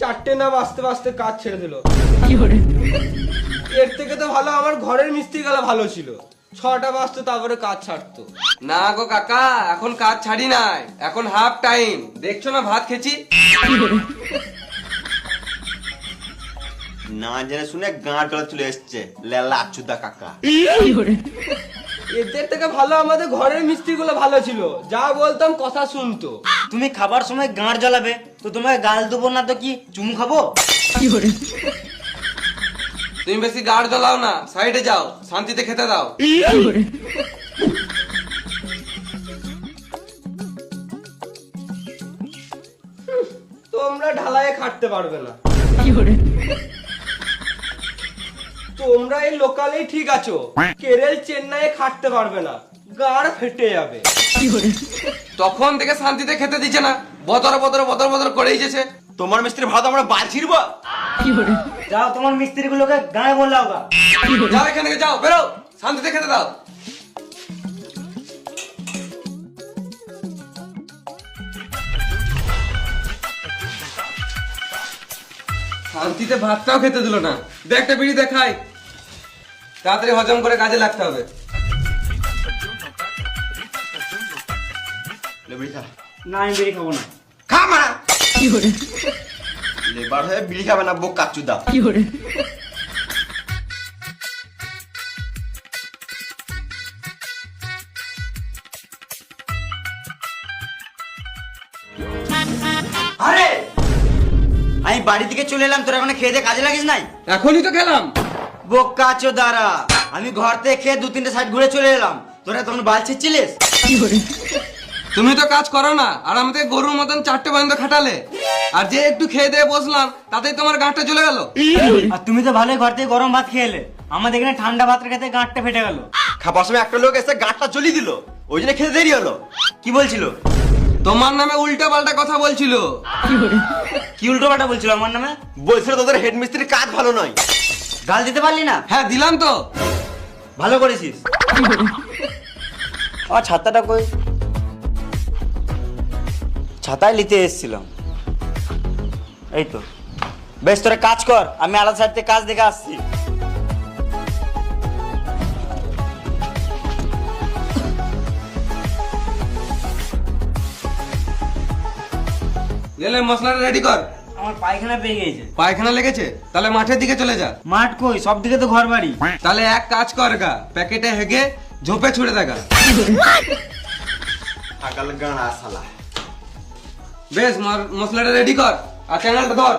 4টে না বাজতে বাজতে কাজ ছেড়ে দিল। এর থেকে তো ভালো আমার ঘরের মিস্ত্রি গেলা ভালো ছিল, 6টা বাজতো তারপরে কাজ ছাড়তো। না গো কাকা, এখন কাজ ছাড়ি নাই, এখন হাফ টাইম। দেখছো না ভাত খেছি। না জেনে শুনে গাঁট গলা চলে এসছে লেলা আচুদা কাকা। এদের থেকে ভালো আমাদের ঘরের মিস্ত্রি গুলো ভালো ছিল, যা বলতাম কথা শুনতো। তুমি খাবার সময় গাঁট জ্বালাবে তো তোমাকে গাল দেবো না তো কি চুমু খাবো? তুমি বেশি গাড় জ্বালাও না, সাইডে যাও, শান্তিতে খেতে দাও। তোমরা ঢালাইয়ে খাটতে পারবে না, তোমরা এই লোকালেই ঠিক আছো, কেরল চেন্নাইয়ে খাটতে পারবে না, গাড় ফেটে যাবে। তখন থেকে শান্তিতে খেতে দিচ্ছে না, বতর বতর বতর বতর করেই যেছে। তোমার মিস্ত্রি ভাত আমরা বাল ছিড়ব। যাও তোমার মিস্ত্রি গুলোকে গায়ে বললাও গা। যাও এখান থেকে, যাও, বেরো, শান্তিতে খেতে দাও। শান্তিতে ভাতটাও খেতে দিল না। দে একটা বিড়ি দেখাই, তাড়াতাড়ি হজম করে কাজে লাগতে হবে। না আমি বেরিয়ে খাবো না। খা মারা লেবার হয়ে বিড়ি খাবে না বোক কাচুদা। আরে আমি বাড়ি থেকে চলে এলাম, তোরা এখন খেয়ে দিয়ে কাজে লাগিস নাই? এখনই তো খেলাম। বোকা চোদারা, আমি ঘর থেকে খেয়ে 2-3টে সাইড ঘুরে চলে এলাম, তোরা তখন বাল ছিচ্ছিলিস। তুমি তো কাজ করো না, আর আমাকে গরুর মতন 4টে পর্যন্ত খাটালে, আর যে একটু খেয়ে দিয়ে বসলাম তাতেই তোমার গাঁটটা চলে গেল। আর তুমি তো ভালোই ঘর থেকে গরম ভাত খেয়ে এলে, আমাদের এখানে ঠান্ডা ভাত খেতে গাঁটটা ফেটে গেল। খাবার সময় একটা লোক এসে গাঁটটা জ্বলিয়ে দিল, ওই জন্য খেতে দেরি হলো। কি বলছিল? তোমার নামে উল্টা পাল্টা কথা বলছিল। কি উল্টো পাল্টা বলছিল আমার নামে? বলছিল তোদের হেড মিস্ত্রির কাজ ভালো নয়। গাল দিতে পারলি না? হ্যাঁ দিলাম তো। ভালো করেছিস। আমার ছাতাটা কই? ছাতায় নিতে এসেছিলাম। এই তো। বেশ তোরা কাজ কর, আমি আলাদা সাইড থেকে কাজ দেখে আসছি। গেলে মশলাটা রেডি কর। আমার পায়খানা পেয়ে গেছে। পায়খানা লেগেছে? তাহলে মাঠের দিকে চলে যা। মাঠ কই? সব দিকে তো ঘর বাড়ি। তাহলে এক কাজ কর গা, প্যাকেটে হেগে ঝোপে ছুড়ে দেখা। আকাল গাঁড়া শালা। বেশ মশলাটা রেডি কর আর চ্যানেলটা ধর।